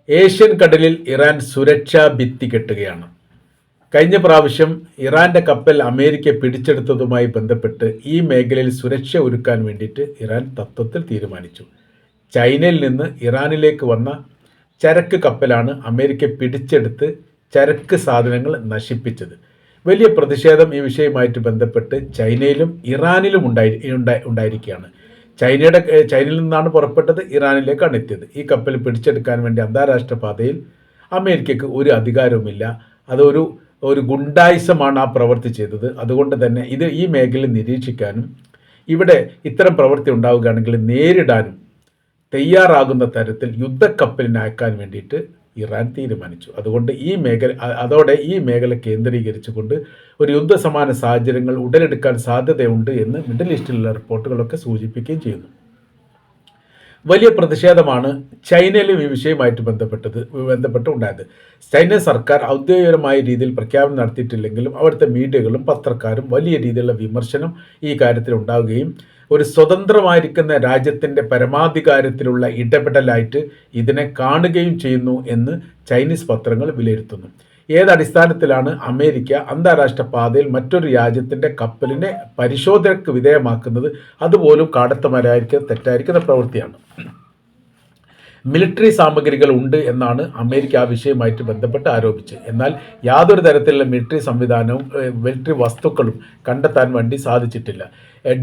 Asian കടലിൽ Iran സുരക്ഷാ ഭിത്തി കെട്ടുകയാണ്. കഴിഞ്ഞ പ്രാവശ്യം ഇറാന്റെ കപ്പൽ അമേരിക്ക പിടിച്ചെടുത്തതുമായി ബന്ധപ്പെട്ട് ഈ മേഖലയിൽ സുരക്ഷ ഒരുക്കാൻ വേണ്ടിയിട്ട് ഇറാൻ തത്വത്തിൽ തീരുമാനിച്ചു. ചൈനയിൽ നിന്ന് ഇറാനിലേക്ക് വന്ന ചരക്ക് കപ്പലാണ് അമേരിക്ക പിടിച്ചെടുത്ത് ചരക്ക് സാധനങ്ങൾ നശിപ്പിച്ചത്. വലിയ പ്രതിഷേധം ഈ വിഷയവുമായിട്ട് ബന്ധപ്പെട്ട് ചൈനയിലും ഇറാനിലും ഉണ്ടായിരിക്കുകയാണ്. ചൈനയിൽ നിന്നാണ് പുറപ്പെട്ടത്, ഇറാനിലേക്കാണ് എത്തിയത്. ഈ കപ്പൽ പിടിച്ചെടുക്കാൻ വേണ്ടി അന്താരാഷ്ട്ര പാതയിൽ അമേരിക്കയ്ക്ക് ഒരു അധികാരവുമില്ല. അതൊരു ഒരു ഗുണ്ടായിസമാണ് ആ പ്രവൃത്തി ചെയ്തത്. അതുകൊണ്ട് തന്നെ ഈ മേഖലയിൽ നിരീക്ഷിക്കാനും ഇവിടെ ഇത്തരം പ്രവൃത്തി ഉണ്ടാവുകയാണെങ്കിൽ നേരിടാനും തയ്യാറാകുന്ന തരത്തിൽ യുദ്ധക്കപ്പലിനെ അയക്കാൻ വേണ്ടിയിട്ട് ഇറാൻ തീരുമാനിച്ചു. അതുകൊണ്ട് അതോടെ ഈ മേഖല കേന്ദ്രീകരിച്ചുകൊണ്ട് ഒരു യുദ്ധസമാന സാഹചര്യങ്ങൾ ഉടലെടുക്കാൻ സാധ്യതയുണ്ട് എന്ന് മിഡിൽ ഈസ്റ്റിലുള്ള റിപ്പോർട്ടുകളൊക്കെ സൂചിപ്പിക്കുകയും ചെയ്യുന്നു. വലിയ പ്രതിഷേധമാണ് ചൈനയിലും ഈ വിഷയവുമായിട്ട് ബന്ധപ്പെട്ട് ഉണ്ടായത്. ചൈന സർക്കാർ ഔദ്യോഗികമായ രീതിയിൽ പ്രഖ്യാപനം നടത്തിയിട്ടില്ലെങ്കിലും അവിടുത്തെ മീഡിയകളും പത്രക്കാരും വലിയ രീതിയിലുള്ള വിമർശനം ഈ കാര്യത്തിൽ ഉണ്ടാവുകയും ഒരു സ്വതന്ത്രമായിരിക്കുന്ന രാജ്യത്തിൻ്റെ പരമാധികാരത്തിലുള്ള ഇടപെടലായിട്ട് ഇതിനെ കാണുകയും ചെയ്യുന്നു എന്ന് ചൈനീസ് പത്രങ്ങൾ വിലയിരുത്തുന്നു. ഏതടിസ്ഥാനത്തിലാണ് അമേരിക്ക അന്താരാഷ്ട്ര പാതയിൽ മറ്റൊരു രാജ്യത്തിൻ്റെ കപ്പലിനെ പരിശോധനയ്ക്ക് വിധേയമാക്കുന്നത്? അതുപോലും തെറ്റായിരിക്കുന്ന പ്രവൃത്തിയാണ്. മിലിറ്ററി സാമഗ്രികൾ ഉണ്ട് എന്നാണ് അമേരിക്ക ആ വിഷയവുമായിട്ട് ബന്ധപ്പെട്ട് ആരോപിച്ചത്. എന്നാൽ യാതൊരു തരത്തിലുള്ള മിലിറ്ററി വസ്തുക്കളും കണ്ടെത്താൻ വേണ്ടി സാധിച്ചിട്ടില്ല.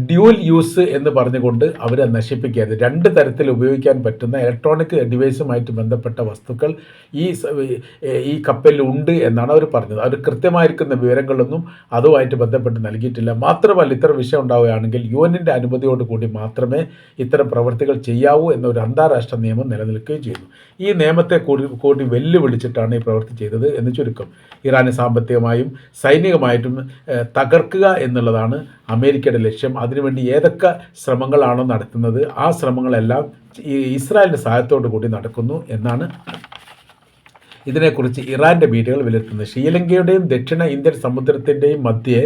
ഡ്യൂൽ യൂസ് എന്ന് പറഞ്ഞുകൊണ്ട് അവരെ നശിപ്പിക്കുകയാണ്. രണ്ട് തരത്തിൽ ഉപയോഗിക്കാൻ പറ്റുന്ന ഇലക്ട്രോണിക് ഡിവൈസുമായിട്ട് ബന്ധപ്പെട്ട വസ്തുക്കൾ ഈ കപ്പലിൽ ഉണ്ട് എന്നാണ് അവർ പറഞ്ഞത്. അവർ കൃത്യമായിരിക്കുന്ന വിവരങ്ങളൊന്നും അതുമായിട്ട് ബന്ധപ്പെട്ട് നൽകിയിട്ടില്ല. മാത്രമല്ല, ഇത്തരം വിഷയം ഉണ്ടാവുകയാണെങ്കിൽ UN-ൻ്റെ അനുമതിയോടുകൂടി മാത്രമേ ഇത്തരം പ്രവൃത്തികൾ ചെയ്യാവൂ എന്നൊരു അന്താരാഷ്ട്ര നിയമം നിലനിൽക്കുകയും ചെയ്യുന്നു. ഈ നിയമത്തെ കൂടി വെല്ലുവിളിച്ചിട്ടാണ് ഈ പ്രവൃത്തി ചെയ്തത് എന്ന് ചുരുക്കം. ഇറാനെ സാമ്പത്തികമായും സൈനികമായിട്ടും തകർക്കുക എന്നുള്ളതാണ് അമേരിക്കയുടെ ലക്ഷ്യം. അതിനുവേണ്ടി ഏതൊക്കെ ശ്രമങ്ങളാണോ നടത്തുന്നത് ആ ശ്രമങ്ങളെല്ലാം ഇസ്രായേലിൻ്റെ സഹായത്തോടു കൂടി നടക്കുന്നു എന്നാണ് ഇതിനെക്കുറിച്ച് ഇറാൻ്റെ മീഡിയകൾ വിലയിരുത്തുന്നത്. ശ്രീലങ്കയുടെയും ദക്ഷിണ ഇന്ത്യൻ സമുദ്രത്തിൻ്റെയും മധ്യേ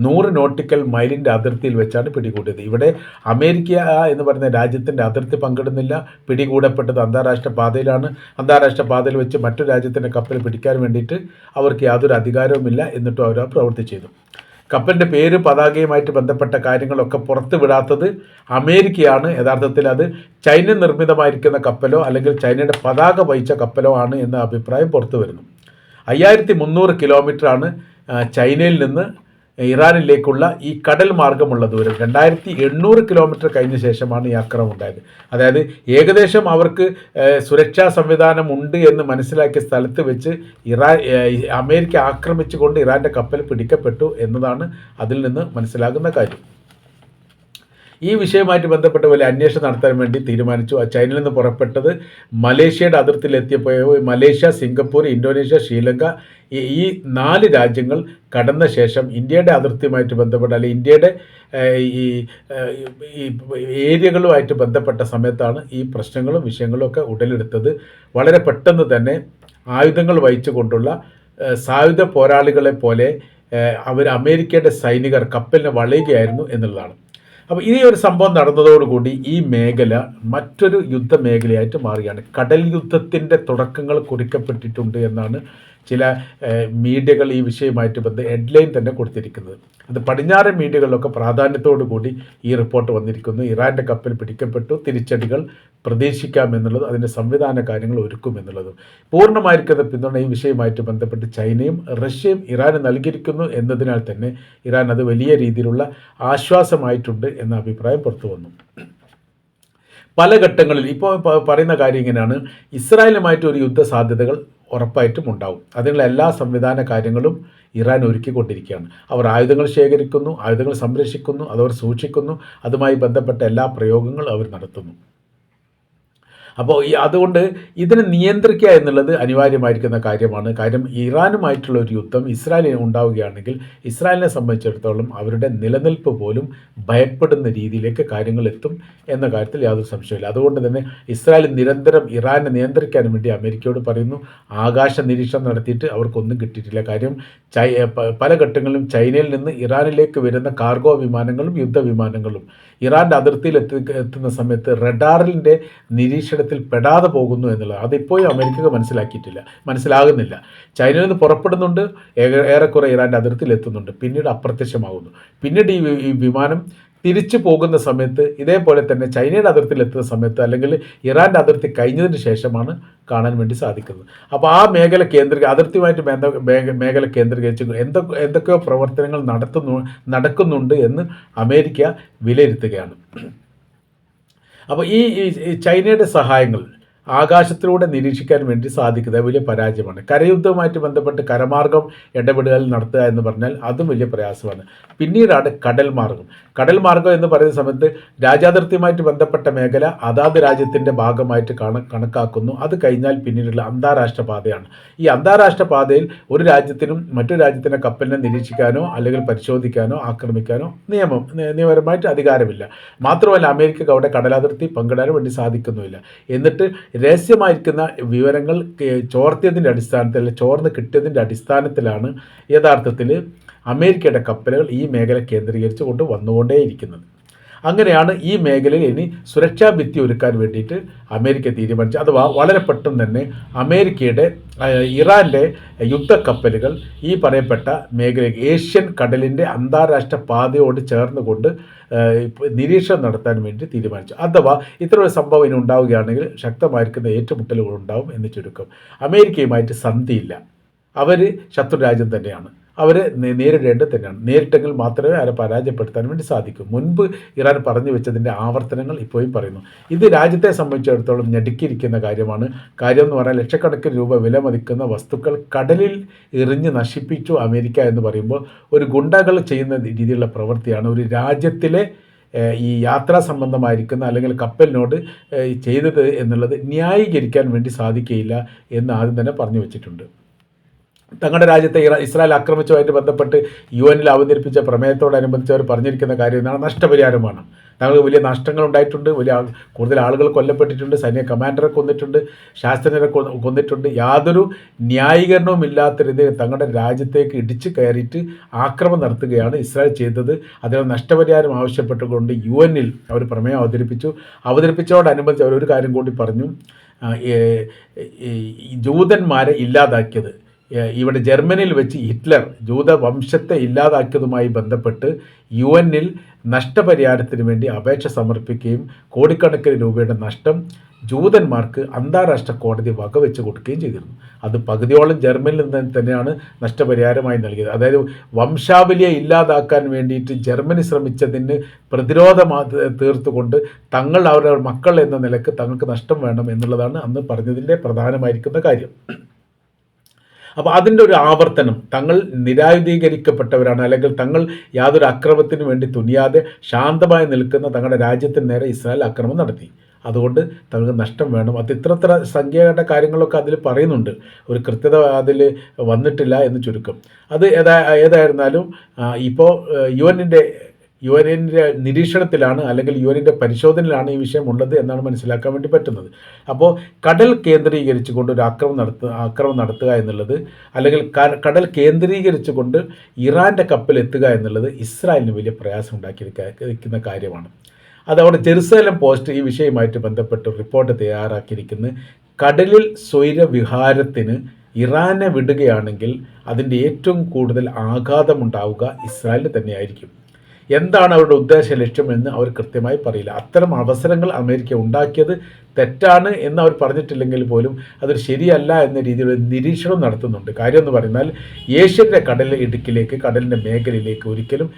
100 നോട്ടിക്കൽ മൈലിൻ്റെ അതിർത്തിയിൽ വെച്ചാണ് പിടികൂടിയത്. ഇവിടെ അമേരിക്ക എന്ന് പറയുന്ന രാജ്യത്തിൻ്റെ അതിർത്തി പങ്കിടുന്നില്ല. പിടികൂടപ്പെട്ടത് അന്താരാഷ്ട്ര പാതയിലാണ്. അന്താരാഷ്ട്ര പാതയിൽ വെച്ച് മറ്റു രാജ്യത്തിൻ്റെ കപ്പൽ പിടിക്കാൻ വേണ്ടിയിട്ട് അവർക്ക് യാതൊരു അധികാരവുമില്ല. എന്നിട്ടും അവർ പ്രവൃത്തി ചെയ്തു. കപ്പലിൻ്റെ പേര് പതാകയുമായിട്ട് ബന്ധപ്പെട്ട കാര്യങ്ങളൊക്കെ പുറത്ത് വിടാത്തത് അമേരിക്കയാണ്. യഥാർത്ഥത്തിൽ അത് ചൈന നിർമ്മിതമായിരിക്കുന്ന കപ്പലോ അല്ലെങ്കിൽ ചൈനയുടെ പതാക വഹിച്ച കപ്പലോ ആണ് എന്ന അഭിപ്രായം പുറത്തു വരുന്നു. 5300 കിലോമീറ്ററാണ് ചൈനയിൽ നിന്ന് ഇറാനിലേക്കുള്ള ഈ കടൽ മാർഗമുള്ള ദൂരം. 2800 കിലോമീറ്റർ കഴിഞ്ഞ ശേഷമാണ് ഈ ആക്രമണം ഉണ്ടായത്. അതായത് ഏകദേശം അവർക്ക് സുരക്ഷാ സംവിധാനം ഉണ്ട് എന്ന് മനസ്സിലാക്കിയ സ്ഥലത്ത് വെച്ച് അമേരിക്ക ആക്രമിച്ചുകൊണ്ട് ഇറാൻ്റെ കപ്പൽ പിടിക്കപ്പെട്ടു എന്നതാണ് അതിൽ നിന്ന് മനസ്സിലാകുന്ന കാര്യം. ഈ വിഷയവുമായിട്ട് ബന്ധപ്പെട്ട് വലിയ അന്വേഷണം നടത്താൻ വേണ്ടി തീരുമാനിച്ചു. ചൈനയിൽ നിന്ന് പുറപ്പെട്ടത് മലേഷ്യയുടെ അതിർത്തിയിലെത്തിയപ്പോൾ മലേഷ്യ, സിംഗപ്പൂർ, ഇന്തോനേഷ്യ, ശ്രീലങ്ക ഈ 4 രാജ്യങ്ങൾ കടന്ന ശേഷം ഇന്ത്യയുടെ അതിർത്തിയുമായിട്ട് ബന്ധപ്പെട്ട അല്ലെങ്കിൽ ഇന്ത്യയുടെ ഈ ഏരിയകളുമായിട്ട് ബന്ധപ്പെട്ട സമയത്താണ് ഈ പ്രശ്നങ്ങളും വിഷയങ്ങളും ഒക്കെ ഉടലെടുത്തത്. വളരെ പെട്ടെന്ന് തന്നെ ആയുധങ്ങൾ വഹിച്ചുകൊണ്ടുള്ള സായുധ പോരാളികളെ പോലെ അമേരിക്കയുടെ സൈനികർ കപ്പലിനെ വളയുകയായിരുന്നു എന്നുള്ളതാണ്. അപ്പോൾ ഈ ഒരു സംഭവം നടന്നതോടുകൂടി ഈ മേഖല മറ്റൊരു യുദ്ധമേഖലയായിട്ട് മാറുകയാണ്. കടൽ യുദ്ധത്തിൻ്റെ തുടക്കങ്ങൾ കുറിക്കപ്പെട്ടിട്ടുണ്ട് എന്നാണ് ചില മീഡിയകൾ ഈ വിഷയമായിട്ട് ഹെഡ്ലൈൻ തന്നെ കൊടുത്തിരിക്കുന്നത്. അത് പടിഞ്ഞാറൻ മീഡിയകളിലൊക്കെ പ്രാധാന്യത്തോടു കൂടി ഈ റിപ്പോർട്ട് വന്നിരിക്കുന്നു. ഇറാൻ്റെ കപ്പൽ പിടിക്കപ്പെട്ടു, തിരിച്ചടികൾ പ്രതീക്ഷിക്കാമെന്നുള്ളതും അതിൻ്റെ സംവിധാന കാര്യങ്ങൾ ഒരുക്കുമെന്നുള്ളതും. പൂർണ്ണമായിരിക്കുന്ന പിന്തുണ ഈ വിഷയമായിട്ട് ബന്ധപ്പെട്ട് ചൈനയും റഷ്യയും ഇറാന് നൽകിയിരിക്കുന്നു എന്നതിനാൽ തന്നെ ഇറാൻ അത് വലിയ രീതിയിലുള്ള ആശ്വാസമായിട്ടുണ്ട് എന്ന അഭിപ്രായം പുറത്തു വന്നു. പല ഘട്ടങ്ങളിൽ ഇപ്പോൾ പറയുന്ന കാര്യം ഇങ്ങനെയാണ്: ഇസ്രായേലുമായിട്ട് ഒരു യുദ്ധ സാധ്യതകൾ ഉറപ്പായിട്ടും ഉണ്ടാവും. അതിനുള്ള എല്ലാ സംവിധാന കാര്യങ്ങളും ഇറാൻ ഒരുക്കിക്കൊണ്ടിരിക്കുകയാണ്. അവർ ആയുധങ്ങൾ ശേഖരിക്കുന്നു, ആയുധങ്ങൾ സംരക്ഷിക്കുന്നു, അതവർ സൂക്ഷിക്കുന്നു. അതുമായി ബന്ധപ്പെട്ട എല്ലാ പ്രയോഗങ്ങളും അവർ നടത്തുന്നു. അപ്പോൾ അതുകൊണ്ട് ഇതിനെ നിയന്ത്രിക്കുക എന്നുള്ളത് അനിവാര്യമായിരിക്കുന്ന കാര്യമാണ്. കാര്യം ഇറാനുമായിട്ടുള്ള ഒരു യുദ്ധം ഇസ്രായേലിന് ഉണ്ടാവുകയാണെങ്കിൽ ഇസ്രായേലിനെ സംബന്ധിച്ചിടത്തോളം അവരുടെ നിലനിൽപ്പ് പോലും ഭയപ്പെടുന്ന രീതിയിലേക്ക് കാര്യങ്ങൾ എത്തും എന്ന കാര്യത്തിൽ യാതൊരു സംശയമില്ല. അതുകൊണ്ട് തന്നെ ഇസ്രായേൽ നിരന്തരം ഇറാനെ നിയന്ത്രിക്കാൻ വേണ്ടി അമേരിക്കയോട് പറയുന്നു. ആകാശ നിരീക്ഷണം നടത്തിയിട്ട് അവർക്കൊന്നും കിട്ടിയിട്ടില്ല. കാര്യം പല ഘട്ടങ്ങളിലും ചൈനയിൽ നിന്ന് ഇറാനിലേക്ക് വരുന്ന കാർഗോ വിമാനങ്ങളും യുദ്ധവിമാനങ്ങളും ഇറാൻ്റെ അതിർത്തിയിൽ എത്തുന്ന സമയത്ത് റഡാറിൻ്റെ നിരീക്ഷണത്തിൽ സാഹചര്യത്തിൽ പെടാതെ പോകുന്നു എന്നുള്ളത് അതിപ്പോഴും അമേരിക്കക്ക് മനസ്സിലാകുന്നില്ല. ചൈനയിൽ നിന്ന് പുറപ്പെടുന്നുണ്ട്, ഏറെക്കുറെ ഇറാൻ്റെ അതിർത്തിയിൽ എത്തുന്നുണ്ട്, പിന്നീട് അപ്രത്യക്ഷമാകുന്നു. പിന്നീട് ഈ വിമാനം തിരിച്ചു പോകുന്ന സമയത്ത് ഇതേപോലെ തന്നെ ചൈനയുടെ അതിർത്തിയിൽ എത്തുന്ന സമയത്ത് അല്ലെങ്കിൽ ഇറാൻ്റെ അതിർത്തി കഴിഞ്ഞതിന് ശേഷമാണ് കാണാൻ വേണ്ടി സാധിക്കുന്നത്. അപ്പോൾ ആ മേഖല അതിർത്തിയുമായിട്ട് മേഖല കേന്ദ്രീകരിച്ച് എന്തൊക്കെയോ പ്രവർത്തനങ്ങൾ നടക്കുന്നുണ്ട് എന്ന് അമേരിക്ക വിലയിരുത്തുകയാണ്. അപ്പോൾ ഈ ചൈനയുടെ സഹായങ്ങൾ ആകാശത്തിലൂടെ നിരീക്ഷിക്കാൻ വേണ്ടി സാധിക്കുന്നത് വലിയ പരാജയമാണ്. കരയുദ്ധവുമായിട്ട് ബന്ധപ്പെട്ട് കരമാർഗം ഇടപെടൽ നടത്തുക എന്ന് പറഞ്ഞാൽ അതും വലിയ പ്രയാസമാണ്. പിന്നീടാണ് കടൽ മാർഗം എന്ന് പറയുന്ന സമയത്ത് രാജ്യാതിർത്തിയുമായിട്ട് ബന്ധപ്പെട്ട മേഖല അതാത് രാജ്യത്തിൻ്റെ ഭാഗമായിട്ട് കണക്കാക്കുന്നു. അത് കഴിഞ്ഞാൽ പിന്നീടുള്ള അന്താരാഷ്ട്ര പാതയാണ്. ഈ അന്താരാഷ്ട്ര പാതയിൽ ഒരു രാജ്യത്തിനും മറ്റൊരു രാജ്യത്തിൻ്റെ കപ്പലിനെ നിരീക്ഷിക്കാനോ അല്ലെങ്കിൽ പരിശോധിക്കാനോ ആക്രമിക്കാനോ നിയമപരമായിട്ട് അധികാരമില്ല. മാത്രമല്ല അമേരിക്കക്ക് അവിടെ കടലാതിർത്തി പങ്കിടാൻ വേണ്ടി സാധിക്കുന്നുമില്ല. എന്നിട്ട് രഹസ്യമായിരിക്കുന്ന വിവരങ്ങൾ ചോർന്ന് കിട്ടിയതിൻ്റെ അടിസ്ഥാനത്തിലാണ് യഥാർത്ഥത്തിൽ അമേരിക്കയുടെ കപ്പലുകൾ ഈ മേഖല കേന്ദ്രീകരിച്ച് കൊണ്ട് വന്നുകൊണ്ടേയിരിക്കുന്നത്. അങ്ങനെയാണ് ഈ മേഖലയിൽ ഇനി സുരക്ഷാ ഭിത്തി ഒരുക്കാൻ വേണ്ടിയിട്ട് അമേരിക്ക തീരുമാനിച്ചു. അഥവാ വളരെ പെട്ടെന്ന് തന്നെ ഇറാൻ്റെ യുദ്ധക്കപ്പലുകൾ ഈ പറയപ്പെട്ട മേഖല ഏഷ്യൻ കടലിൻ്റെ അന്താരാഷ്ട്ര പാതയോട് ചേർന്നുകൊണ്ട് നിരീക്ഷണം നടത്താൻ വേണ്ടി തീരുമാനിച്ചു. അഥവാ ഇത്തരമൊരു സംഭവം ഇനി ഉണ്ടാവുകയാണെങ്കിൽ ശക്തമായിരിക്കുന്ന ഏറ്റുമുട്ടലുകൾ ഉണ്ടാവും എന്ന് ചുരുക്കം. അമേരിക്കയുമായിട്ട് സന്ധിയില്ല, അവർ ശത്രു രാജ്യം തന്നെയാണ്, അവർ നേരിടേണ്ടത് തന്നെയാണ്. നേരിട്ടെങ്കിൽ മാത്രമേ അവരെ പരാജയപ്പെടുത്താൻ വേണ്ടി സാധിക്കൂ. മുൻപ് ഇറാൻ പറഞ്ഞു വെച്ചതിൻ്റെ ആവർത്തനങ്ങൾ ഇപ്പോഴും പറയുന്നു. ഇത് രാജ്യത്തെ സംബന്ധിച്ചിടത്തോളം ഞെടുക്കിയിരിക്കുന്ന കാര്യമാണ്. കാര്യം എന്ന് പറഞ്ഞാൽ ലക്ഷക്കണക്കിന് രൂപ വില മതിക്കുന്ന വസ്തുക്കൾ കടലിൽ എറിഞ്ഞ് നശിപ്പിച്ചു അമേരിക്ക എന്ന് പറയുമ്പോൾ ഒരു ഗുണ്ടകൾ ചെയ്യുന്ന രീതിയിലുള്ള പ്രവൃത്തിയാണ്. ഒരു രാജ്യത്തിലെ ഈ യാത്രാ സംബന്ധമായിരിക്കുന്ന അല്ലെങ്കിൽ കപ്പലിനോട് ചെയ്തത് എന്നുള്ളത് ന്യായീകരിക്കാൻ വേണ്ടി സാധിക്കുകയില്ല എന്ന് ആദ്യം തന്നെ പറഞ്ഞു വെച്ചിട്ടുണ്ട്. തങ്ങളുടെ രാജ്യത്തെ ഇസ്രായേൽ ആക്രമിച്ചതുമായിട്ട് ബന്ധപ്പെട്ട് UN അവതരിപ്പിച്ച പ്രമേയത്തോടനുബന്ധിച്ച് അവർ പറഞ്ഞിരിക്കുന്ന കാര്യം എന്താണ്? നഷ്ടപരിഹാരമാണ്. തങ്ങൾക്ക് വലിയ നഷ്ടങ്ങൾ ഉണ്ടായിട്ടുണ്ട്, കൂടുതൽ ആളുകൾ കൊല്ലപ്പെട്ടിട്ടുണ്ട്, സൈനിക കമാൻഡറെ കൊന്നിട്ടുണ്ട്, ശാസ്ത്രജ്ഞരെ കൊന്നിട്ടുണ്ട്. യാതൊരു ന്യായീകരണവും ഇല്ലാത്ത രീതിയിൽ തങ്ങളുടെ രാജ്യത്തേക്ക് ഇടിച്ചു കയറിയിട്ട് ആക്രമണം നടത്തുകയാണ് ഇസ്രായേൽ ചെയ്തത്. അതിന് നഷ്ടപരിഹാരം ആവശ്യപ്പെട്ടുകൊണ്ട് UN അവർ പ്രമേയം അവതരിപ്പിച്ചതോടനുബന്ധിച്ച് അവരൊരു കാര്യം കൂടി പറഞ്ഞു. ജൂതന്മാരെ ഇല്ലാതാക്കിയത്, ഇവിടെ ജർമ്മനിയിൽ വെച്ച് ഹിറ്റ്ലർ ജൂതവംശത്തെ ഇല്ലാതാക്കിയതുമായി ബന്ധപ്പെട്ട് UN നഷ്ടപരിഹാരത്തിന് വേണ്ടി അപേക്ഷ സമർപ്പിക്കുകയും കോടിക്കണക്കിന് രൂപയുടെ നഷ്ടം ജൂതന്മാർക്ക് അന്താരാഷ്ട്ര കോടതി വകവെച്ച് കൊടുക്കുകയും ചെയ്തിരുന്നു. അത് പകുതിയോളം ജർമ്മനിയിൽ നിന്ന് തന്നെയാണ് നഷ്ടപരിഹാരമായി നൽകിയത്. അതായത് വംശാവലിയെ ഇല്ലാതാക്കാൻ വേണ്ടിയിട്ട് ജർമ്മനി ശ്രമിച്ചതിന് പ്രതിരോധം തീർത്തുകൊണ്ട് അവരുടെ മക്കൾ എന്ന നിലക്ക് തങ്ങൾക്ക് നഷ്ടം വേണം എന്നുള്ളതാണ് അന്ന് പറഞ്ഞതിൻ്റെ പ്രധാനമായിരിക്കുന്ന കാര്യം. അപ്പോൾ അതിൻ്റെ ഒരു ആവർത്തനം, തങ്ങൾ നിരായുധീകരിക്കപ്പെട്ടവരാണ് അല്ലെങ്കിൽ തങ്ങൾ യാതൊരു അക്രമത്തിന് വേണ്ടി തുനിയാതെ ശാന്തമായി നിൽക്കുന്ന തങ്ങളുടെ രാജ്യത്തിന് നേരെ ഇസ്രായേൽ ആക്രമണം നടത്തി. അതുകൊണ്ട് തങ്ങൾക്ക് നഷ്ടം വേണം. അത് ഇത്ര സംഖ്യയുടെ കാര്യങ്ങളൊക്കെ അതിൽ പറയുന്നുണ്ട്. ഒരു കൃത്യത അതിൽ വന്നിട്ടില്ല എന്ന് ചുരുക്കം. അത് ഏതായിരുന്നാലും ഇപ്പോൾ യുഎന്നിൻ്റെ നിരീക്ഷണത്തിലാണ് അല്ലെങ്കിൽ യുഎന്നിൻ്റെ പരിശോധനയിലാണ് ഈ വിഷയം ഉള്ളത് എന്നാണ് മനസ്സിലാക്കാൻ വേണ്ടി പറ്റുന്നത്. അപ്പോൾ കടൽ കേന്ദ്രീകരിച്ചുകൊണ്ട് ഒരു ആക്രമണം നടത്തുക എന്നുള്ളത് അല്ലെങ്കിൽ കടൽ കേന്ദ്രീകരിച്ചുകൊണ്ട് ഇറാൻ്റെ കപ്പൽ എത്തുക എന്നുള്ളത് ഇസ്രായേലിന് വലിയ പ്രയാസം ഉണ്ടാക്കിയിരിക്കുന്ന കാര്യമാണ്. അതവിടെ ജെറുസലേം പോസ്റ്റ് ഈ വിഷയവുമായിട്ട് ബന്ധപ്പെട്ട് റിപ്പോർട്ട് തയ്യാറാക്കിയിരിക്കുന്നത് കടലിൽ സ്വൈരവിഹാരത്തിന് ഇറാനെ വിടുകയാണെങ്കിൽ അതിൻ്റെ ഏറ്റവും കൂടുതൽ ആഘാതമുണ്ടാവുക ഇസ്രായേലിന് തന്നെയായിരിക്കും. എന്താണ് അവരുടെ ഉദ്ദേശ ലക്ഷ്യമെന്ന് അവർ കൃത്യമായി പറയില്ല. അത്തരം അവസരങ്ങൾ അമേരിക്ക ഉണ്ടാക്കിയത് തെറ്റാണ് എന്ന് അവർ പറഞ്ഞിട്ടില്ലെങ്കിൽ പോലും അതൊരു ശരിയല്ല എന്ന രീതിയിലുള്ള നിരീക്ഷണം നടത്തുന്നുണ്ട്. കാര്യം എന്ന് പറഞ്ഞാൽ ഏഷ്യൻ്റെ കടലിൻ്റെ മേഖലയിലേക്ക് ഒരിക്കലും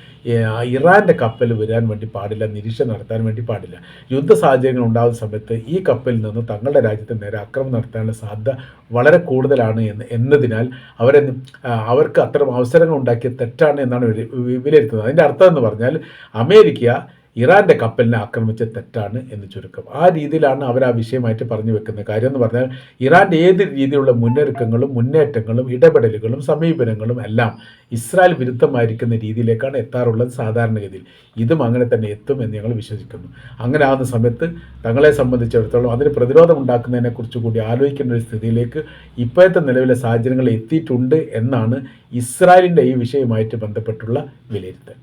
ഇറാൻ്റെ കപ്പൽ വരാൻ വേണ്ടി പാടില്ല, നിരീക്ഷണം നടത്താൻ വേണ്ടി പാടില്ല. യുദ്ധ സാഹചര്യങ്ങൾ ഉണ്ടാകുന്ന സമയത്ത് ഈ കപ്പലിൽ നിന്ന് തങ്ങളുടെ രാജ്യത്തിന് നേരെ ആക്രമണം നടത്താനുള്ള സാധ്യത വളരെ കൂടുതലാണ് എന്നതിനാൽ അവർക്ക് അത്തരം അവസരങ്ങൾ ഉണ്ടാക്കിയത് തെറ്റാണ് എന്നാണ് വിലയിരുത്തുന്നത്. അതിൻ്റെ അർത്ഥം എന്ന് പറഞ്ഞാൽ അമേരിക്ക ഇറാൻ്റെ കപ്പലിനെ ആക്രമിച്ച തെറ്റാണ് എന്ന് ചുരുക്കം. ആ രീതിയിലാണ് അവർ ആ വിഷയമായിട്ട് പറഞ്ഞു വെക്കുന്നത്. കാര്യം എന്ന് പറഞ്ഞാൽ ഇറാൻ്റെ ഏത് രീതിയിലുള്ള മുന്നേറ്റങ്ങളും ഇടപെടലുകളും സമീപനങ്ങളും എല്ലാം ഇസ്രായേൽ വിരുദ്ധമായിരിക്കുന്ന രീതിയിലേക്കാണ് എത്താറുള്ളത് സാധാരണഗതിയിൽ. ഇതും അങ്ങനെ തന്നെ എത്തും എന്ന് ഞങ്ങൾ വിശ്വസിക്കുന്നു. അങ്ങനെ ആകുന്ന സമയത്ത് തങ്ങളെ സംബന്ധിച്ചിടത്തോളം അതിന് പ്രതിരോധം ഉണ്ടാക്കുന്നതിനെക്കുറിച്ച് കൂടി ആലോചിക്കേണ്ട ഒരു സ്ഥിതിയിലേക്ക് ഇപ്പോഴത്തെ നിലവിലെ സാഹചര്യങ്ങൾ എത്തിയിട്ടുണ്ട് എന്നാണ് ഇസ്രായേലിൻ്റെ ഈ വിഷയവുമായിട്ട് ബന്ധപ്പെട്ടുള്ള വിലയിരുത്തൽ.